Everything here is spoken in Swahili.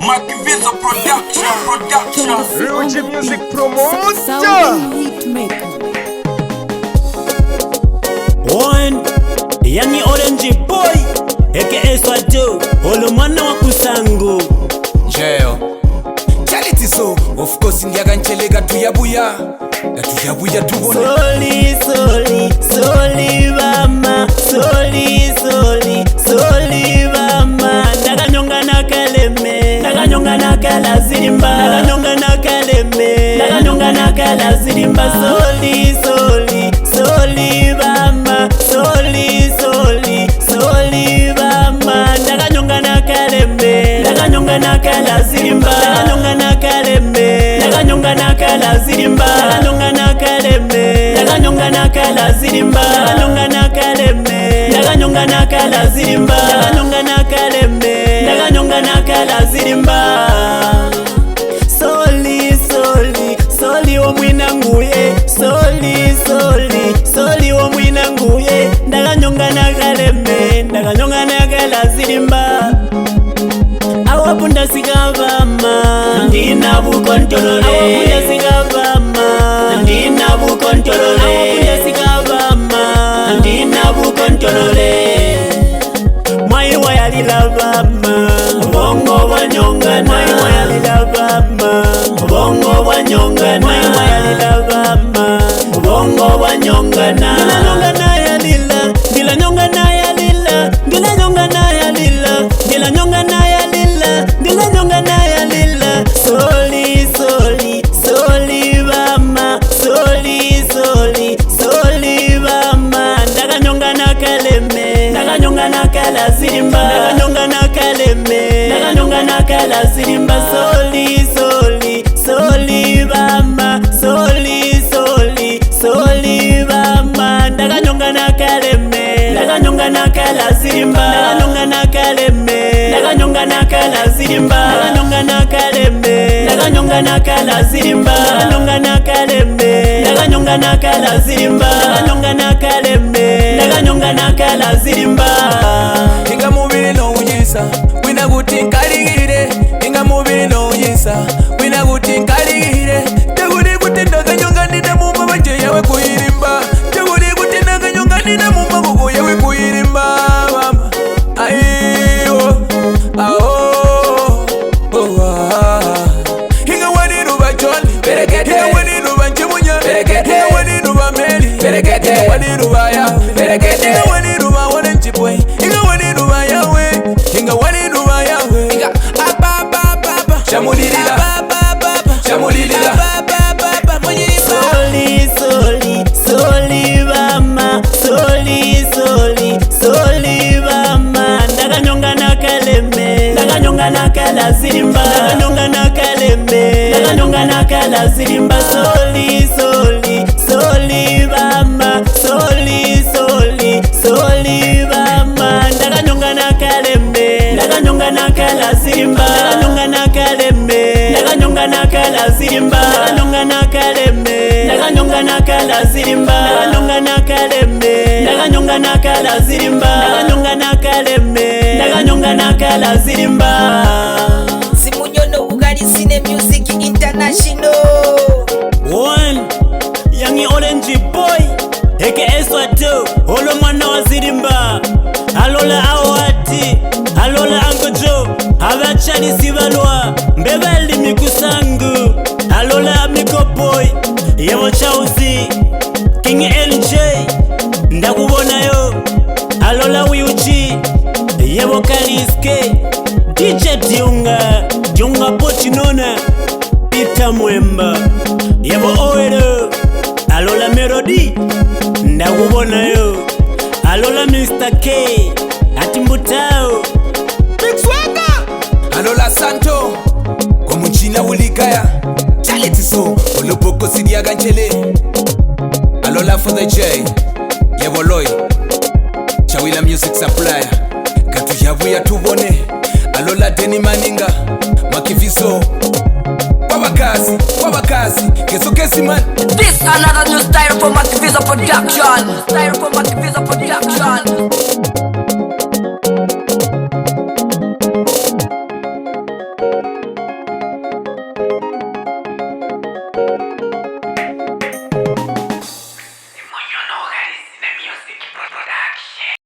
Makivizo production. Ruji Music Promoter. One, yani Orange Boy aka Swato, olo mwana wa kusangu Jeo Charity so, of course ndiaga nchelega tuyabuya tubone Soli bama Soli bama Ndaganyonga na kaleme Ndaganyonga na kala zirimba Ndaganyonga na kaleme Ndaganyonga na kala zirimba Soli bama Soli bama Ndaganyonga na kaleme Ndaganyonga na kala zirimba Ndaganyonga na kaleme Ndaganyonga na kala zirimba Ndaganyonga na kaleme Ndaganyonga na kala zirimba Ndaganyonga na kaleme Ndaganyonga na kala zirimba Ndaganyonga na kaleme Ndaganyonga na kala zirimba Soli wo mwinanguye Soli wo mwinanguye Ndaganyonga na kaleme Ndaganyonga na kala zirimba Awapunda sikavama Ndina bukontolole Awapunda sikavama Ndina bukontolole Awapunda sikavama Ndina bukontolole Mwai wayalilavama Bongo wanyongana Mwai wayalilavama Bongo wanyongana Mwai wayalilavama Bongo wanyongana Ndila nyongana yalila Ndila nyongana yalila Ndila nyongana yalila Ndila nyongana yalila Ndila nyongana yalila Soli bama Soli bama Ndaganyonga na kaleme Ndaganyonga na kala zirimba Ndaganyonga na kaleme Ndaganyonga na kala zirimba Soli bama Soli bama Ndaganyonga na kaleme Ndaganyonga na kala zirimba Ndaganyonga na kaleme Ndaganyonga na kala zirimba Ndaganyonga na kaleme Ndaganyonga na kala zirimba Ndaganyonga na kaleme Ndaganyonga na kala zirimba Ndaganyonga na kaleme Ndaganyonga na kala zirimba Inga mubiri no unyisa Wina guti nkarigire Inga mubiri no unyisa Wina guti nkarigire Teguri guti ndaganyonga nina mumba bache yawe kuyirimba Teguri guti ndaganyonga nina mumba gugu yawe kuyirimba Mama Ayo Inga waniru bachoni Berekete Inga waniru banchemunya Berekete Inga waniru bameli Berekete Inga waniru baya Berekete Inga waniru bawane nchipwe Inga waniru bayawe Inga waniru bayawe Inga Abba Shamulilila Shamulilila Soli bama Soli bama Ndaganyonga na kaleme Ndaganyonga na kala zirimba Ndaganyonga na kaleme Ndaganyonga na kala zirimba Soli bama Soli bama Ndaganyonga na kaleme Ndaganyonga na kala zirimba Ndaganyonga na kaleme Ndaganyonga na kala zirimba Ndaganyonga na kaleme Ndaganyonga na kala zirimba Ndaganyonga na kaleme Ndaganyonga na kala zirimba Ndaganyonga na kaleme Ndaganyonga na kala zirimba Simunyono Ugali Cine Music International. One, yangi Orange Boy aka Swato, olo mwana wa zirimba Alola awati, alola angojo Abachani sibalwa, mbebeli mikusangu Alola Miko Boy, yewo chauzi King LJ, ndakubona yo Alola Wiuchi, yewo Kaliske DJ Diunga Pochinona Pita Mwemba, yewo Oero Alola Melody, ndakubona yo Alola Mr. K, Atimbutao Big Swagger Alola Santo Kwa mchina ulikaya Charity so Olopoko sidiaga nchele Alola for the J Yevo Loy Chawila Music Supplier Katu yavuya tubone Alola Deni Maninga Makivizo Wabakazi Keso kesi man This another new style from Makivizo Production.